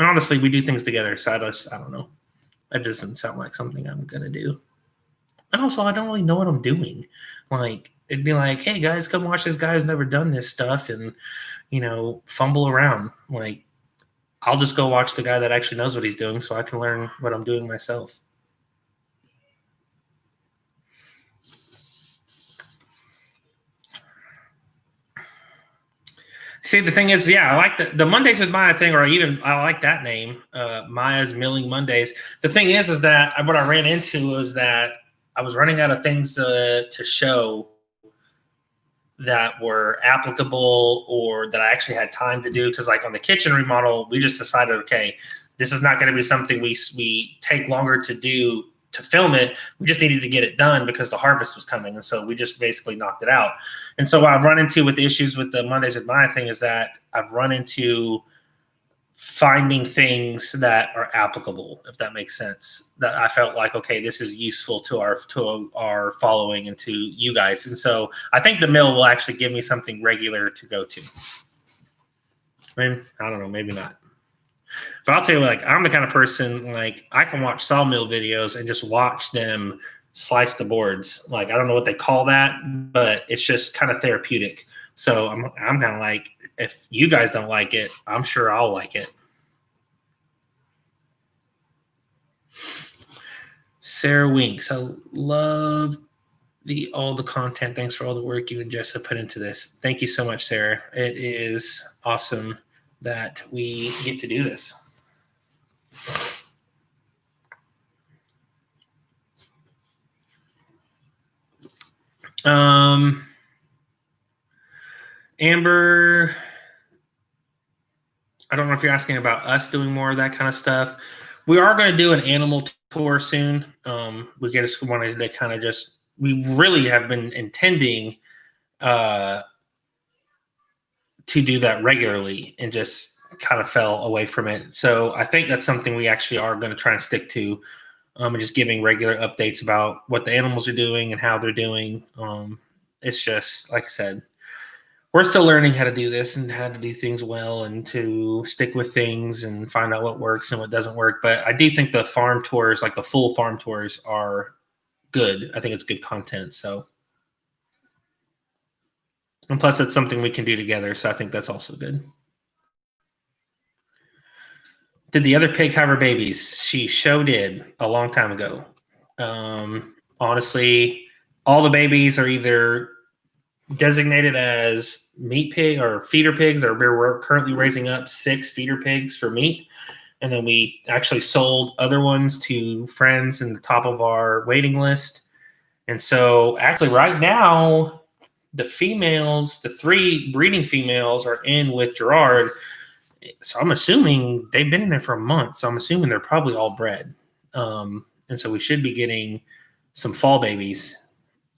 And honestly, we do things together, so I don't know. That doesn't sound like something I'm going to do. And also, I don't really know what I'm doing. Like, it'd be like, hey, guys, come watch this guy who's never done this stuff and, fumble around. Like, I'll just go watch the guy that actually knows what he's doing so I can learn what I'm doing myself. See, the thing is, I like the Mondays with Miah thing, or I like that name, Miah's Milling Mondays. The thing is that what I ran into was that I was running out of things to show that were applicable, or that I actually had time to do. Because like on the kitchen remodel, we just decided, okay, this is not going to be something we take longer to do to film it. We just needed to get it done because the harvest was coming. And so we just basically knocked it out. And so what I've run into with the issues with the Mondays with Miah thing is that I've run into finding things that are applicable, if that makes sense, that I felt like, okay, this is useful to our following and to you guys. And so I think the mill will actually give me something regular to go to. Maybe, I don't know, maybe not. But I'll tell you, like, I'm the kind of person, like, I can watch Sawmill videos and just watch them slice the boards. Like, I don't know what they call that, but it's just kind of therapeutic. So I'm kind of like, if you guys don't like it, I'm sure I'll like it. Sarah Winks, I love all the content. Thanks for all the work you and Jess have put into this. Thank you so much, Sarah. It is awesome that we get to do this. Amber, I don't know if you're asking about us doing more of that kind of stuff. We are going to do an animal tour soon. We just wanted to kind of we really have been intending to do that regularly and just kind of fell away from it. So I think that's something we actually are going to try and stick to, and just giving regular updates about what the animals are doing and how they're doing. It's just, like I said, we're still learning how to do this and how to do things well and to stick with things and find out what works and what doesn't work. But I do think the farm tours, like the full farm tours, are good. I think it's good content. So, and plus it's something we can do together. So I think that's also good. Did the other pig have her babies? She did a long time ago. Honestly, all the babies are either designated as meat pig or feeder pigs, or we're currently raising up 6 feeder pigs for meat. And then we actually sold other ones to friends in the top of our waiting list. And so actually right now, the females, the 3 breeding females are in with Gerard. So I'm assuming they've been in there for a month. So I'm assuming they're probably all bred. And so we should be getting some fall babies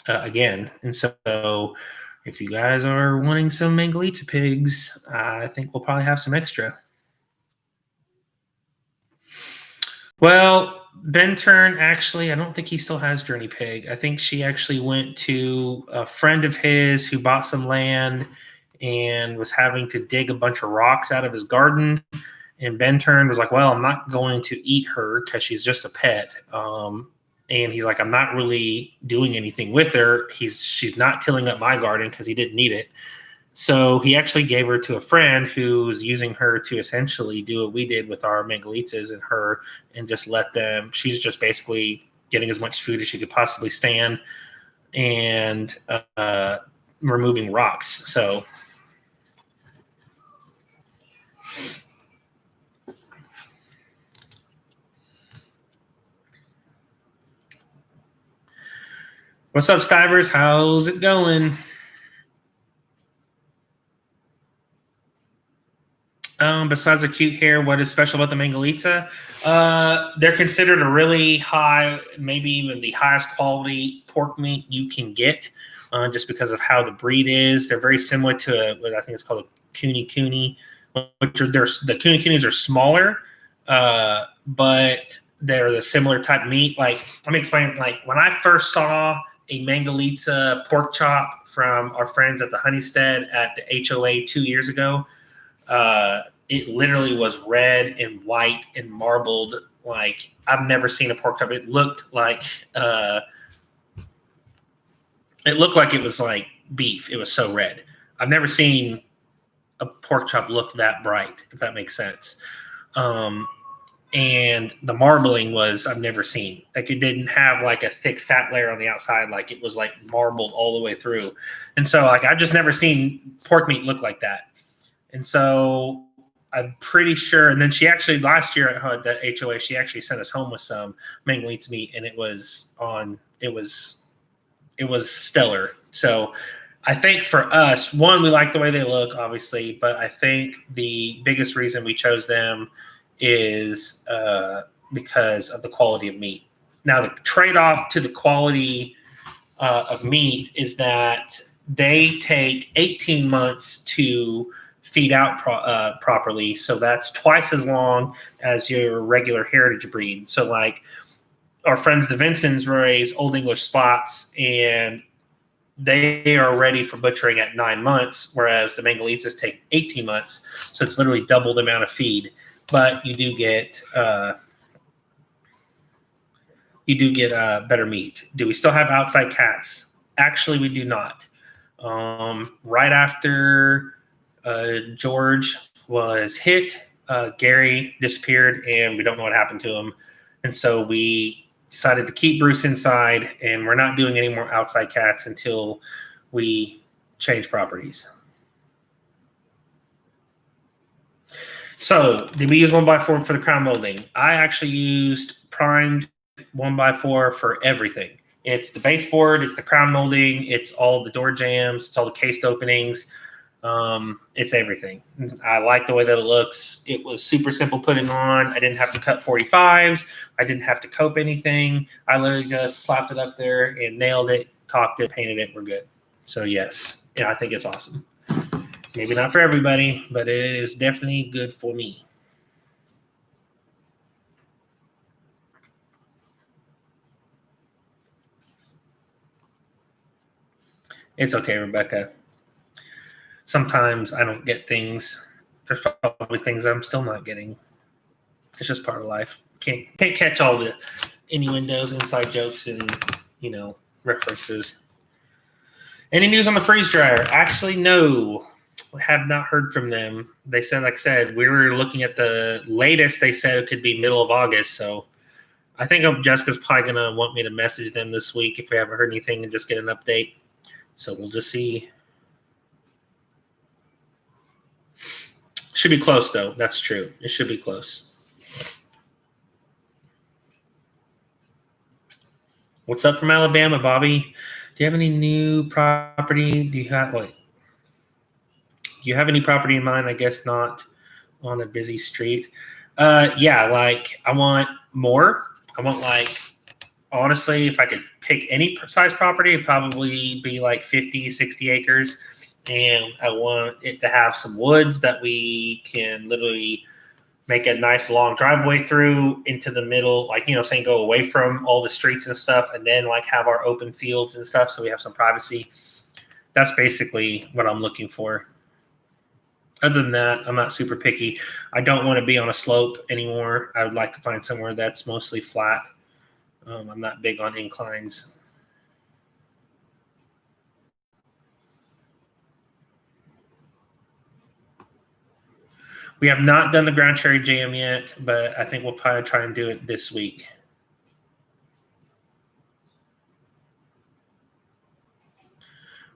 again. And so if you guys are wanting some Mangalitsa pigs, I think we'll probably have some extra. Well, Bentern, actually, I don't think he still has Journey Pig. I think she actually went to a friend of his who bought some land and was having to dig a bunch of rocks out of his garden. And Bentern was like, well, I'm not going to eat her because she's just a pet. And he's like, I'm not really doing anything with her. She's not tilling up my garden because he didn't need it. So he actually gave her to a friend who's using her to essentially do what we did with our Mangalitsas and her, and just let them. She's just basically getting as much food as she could possibly stand and removing rocks. So what's up, Stivers? How's it going? Besides the cute hair, what is special about the Mangalitsa? They're considered a really high, maybe even the highest quality pork meat you can get, just because of how the breed is. They're very similar to what I think it's called a Kuni, which are the Kunis are smaller, but they're the similar type meat. Like, let me explain. Like, when I first saw a Mangalitsa pork chop from our friends at the Honeystead at the HOA 2 years ago, it literally was red and white and marbled. Like, I've never seen a pork chop. It looked like it was like beef. It was so red. I've never seen a pork chop look that bright, if that makes sense. And the marbling was, I've never seen. Like, it didn't have like a thick fat layer on the outside. Like, it was like marbled all the way through. And so, like, I've just never seen pork meat look like that. And so I'm pretty sure. And then she actually, last year at the HOA, she actually sent us home with some Mangalitsa meat, and it was stellar. So I think for us, one, we like the way they look, obviously, but I think the biggest reason we chose them is because of the quality of meat. Now, the trade-off to the quality of meat is that they take 18 months to feed out properly. So that's twice as long as your regular heritage breed. So, like, our friends, the Vincents, raise Old English spots, and they are ready for butchering at 9 months, whereas the Mangalitsa's take 18 months. So it's literally double the amount of feed. But you do get better meat. Do we still have outside cats? Actually, we do not. Right after George was hit, Gary disappeared, and we don't know what happened to him. And so we decided to keep Bruce inside, and we're not doing any more outside cats until we change properties. So did we use 1x4 for the crown molding? I actually used primed 1x4 for everything. It's the baseboard, it's the crown molding, it's all the door jambs, it's all the cased openings. It's everything. I like the way that it looks. It was super simple putting on. I didn't have to cut 45s. I didn't have to cope anything. I literally just slapped it up there and nailed it, caulked it, painted it. We're good. So yes, yeah, I think it's awesome. Maybe not for everybody, but it is definitely good for me. It's okay, Rebecca. Sometimes I don't get things. There's probably things I'm still not getting. It's just part of life. Can't catch all the innuendos, inside jokes, and references. Any news on the freeze dryer? Actually, no. Have not heard from them. They said, like I said, we were looking at the latest. They said it could be middle of August. So I think Jessica's probably gonna want me to message them this week if we haven't heard anything and just get an update. So we'll just see. Should be close though. That's true. It should be close. What's up from Alabama, Bobby? Do you have any new property? Do you have any property in mind? I guess not on a busy street. Yeah, like I want more. I want honestly, if I could pick any size property, it'd probably be like 50, 60 acres. And I want it to have some woods that we can literally make a nice long driveway through into the middle, saying go away from all the streets and stuff, and then have our open fields and stuff so we have some privacy. That's basically what I'm looking for. Other than that, I'm not super picky. I don't want to be on a slope anymore. I would like to find somewhere that's mostly flat. I'm not big on inclines. We have not done the ground cherry jam yet, but I think we'll probably try and do it this week.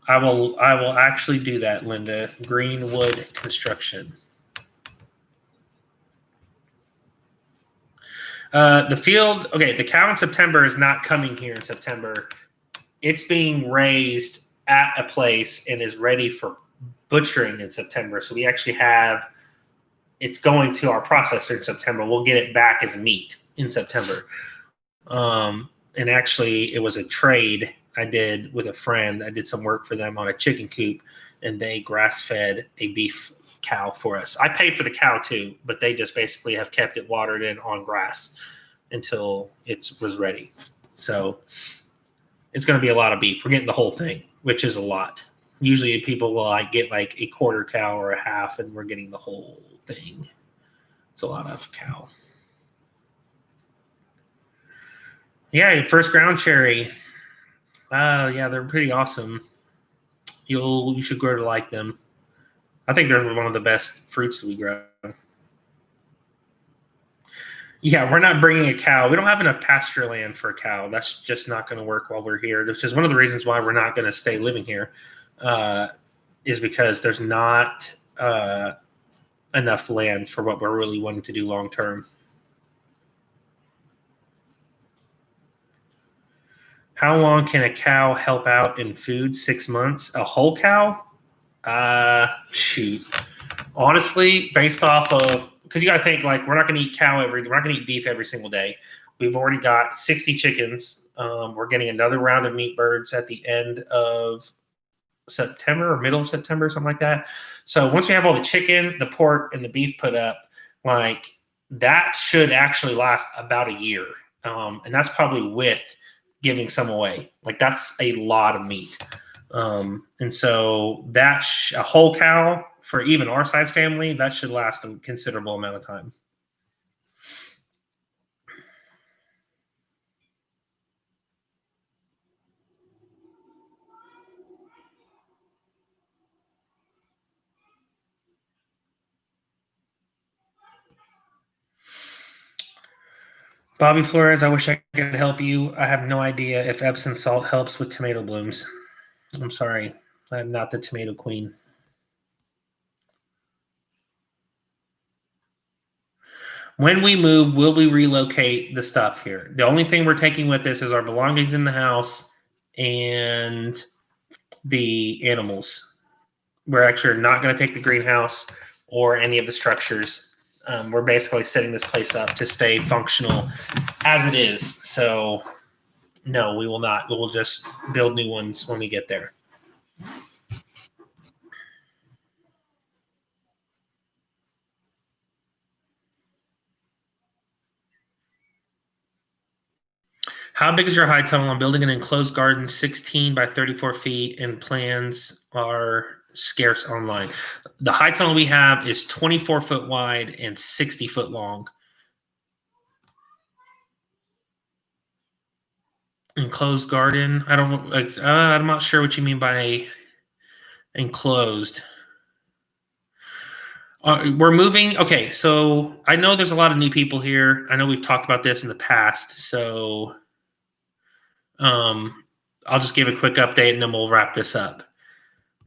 I will actually do that, Linda. Greenwood Construction. The field, okay, the cow in September is not coming here in September. It's being raised at a place and is ready for butchering in September. So we actually it's going to our processor in September. We'll get it back as meat in September. And actually, it was a trade I did with a friend. I did some work for them on a chicken coop, and they grass-fed a beef cow for us. I paid for the cow too, but they just basically have kept it watered in on grass until it was ready. So it's going to be a lot of beef. We're getting the whole thing, which is a lot. Usually people will get a quarter cow or a half, and we're getting the whole thing. It's a lot of cow. Yeah, first ground cherry. Yeah, they're pretty awesome. You should grow to like them. I think they're one of the best fruits that we grow. Yeah, we're not bringing a cow. We don't have enough pasture land for a cow. That's just not going to work while we're here. Which is one of the reasons why we're not going to stay living here, is because there's not enough land for what we're really wanting to do long term. How long can a cow help out in food? 6 months? A whole cow? Shoot. Honestly, based off of, because you got to think we're not going to eat beef every single day. We've already got 60 chickens. We're getting another round of meat birds at the end of September or middle of September, something like that. So once we have all the chicken, the pork, and the beef put up, that should actually last about a year. And that's probably with giving some away. That's a lot of meat. And so a whole cow for even our size family, that should last a considerable amount of time. Bobby Flores, I wish I could help you. I have no idea if Epsom salt helps with tomato blooms. I'm sorry. I'm not the tomato queen. When we move, will we relocate the stuff here? The only thing we're taking with us is our belongings in the house and the animals. We're actually not going to take the greenhouse or any of the structures. We're basically setting this place up to stay functional as it is. So, no, we will not. We will just build new ones when we get there. How big is your high tunnel? I'm building an enclosed garden, 16 by 34 feet, and plans are scarce online. The high tunnel we have is 24 foot wide and 60 foot long. Enclosed garden. I don't like. I'm not sure what you mean by enclosed. We're moving. Okay, so I know there's a lot of new people here. I know we've talked about this in the past. So I'll just give a quick update and then we'll wrap this up.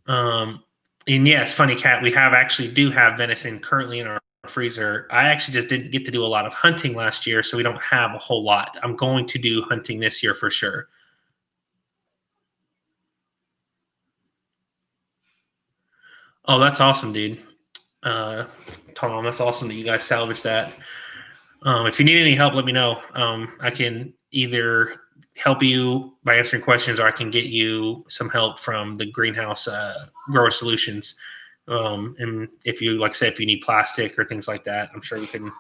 And yes, funny cat, we do have venison currently in our freezer. I actually just didn't get to do a lot of hunting last year, so we don't have a whole lot. I'm going to do hunting this year for sure. Oh, that's awesome, dude. Tom, that's awesome that you guys salvaged that. If you need any help, let me know. I can either help you by answering questions, or I can get you some help from the greenhouse grower solutions. And if you, like I said, if you need plastic or things like that, I'm sure we can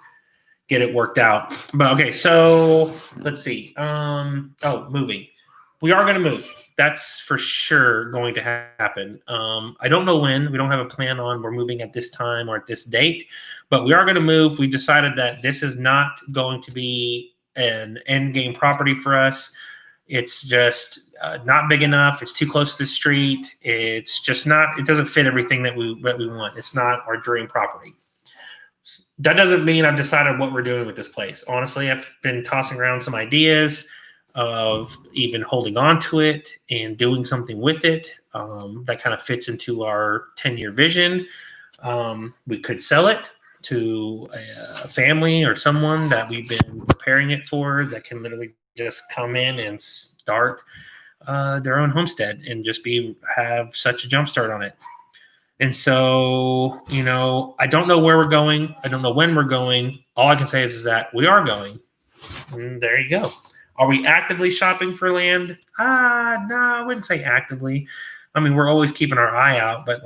get it worked out. But okay, so let's see. Moving. We are going to move. That's for sure going to happen. I don't know when. We don't have a plan on we're moving at this time or at this date, but we are going to move. We decided that this is not going to be an end game property for us. It's just not big enough. It's too close to the street. It's just not. It doesn't fit everything that we want. It's not our dream property. That doesn't mean I've decided what we're doing with this place. Honestly, I've been tossing around some ideas of even holding on to it and doing something with it that kind of fits into our 10-year vision. We could sell it to a family or someone that we've been preparing it for that can literally just come in and start their own homestead and just have such a jump start on it. And so, I don't know where we're going. I don't know when we're going. All I can say is that we are going. And there you go. Are we actively shopping for land? No, I wouldn't say actively. I mean, we're always keeping our eye out, but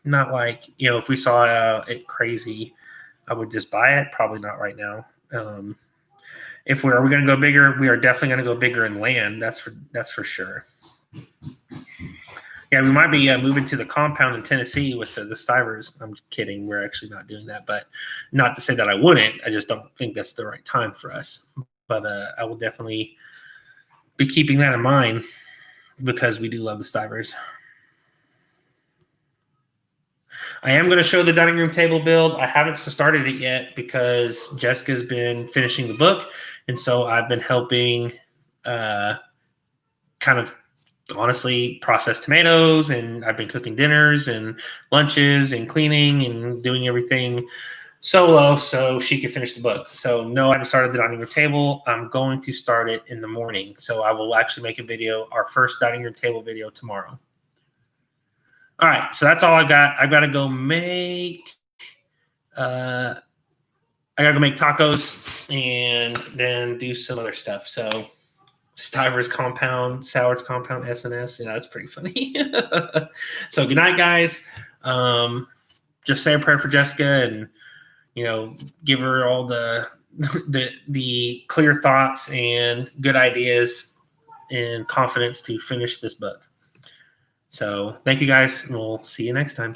not like, if we saw it crazy, I would just buy it. Probably not right now. Are we going to go bigger? We are definitely going to go bigger in land. That's for sure. Yeah, we might be moving to the compound in Tennessee with the Stivers. I'm kidding. We're actually not doing that, but not to say that I wouldn't. I just don't think that's the right time for us. But I will definitely be keeping that in mind because we do love the Stivers. I am going to show the dining room table build. I haven't started it yet because Jessica's been finishing the book. And so I've been helping kind of honestly process tomatoes, and I've been cooking dinners and lunches and cleaning and doing everything solo so she could finish the book. So no, I haven't started the dining room table. I'm going to start it in the morning. So I will actually make a video, our first dining room table video tomorrow. All right, so that's all I got. I've got to go make tacos and then do some other stuff. So Stivers compound, Sour's compound, SNS. Yeah, that's pretty funny. So good night, guys. Just say a prayer for Jessica and, give her all the clear thoughts and good ideas and confidence to finish this book. So thank you, guys, and we'll see you next time.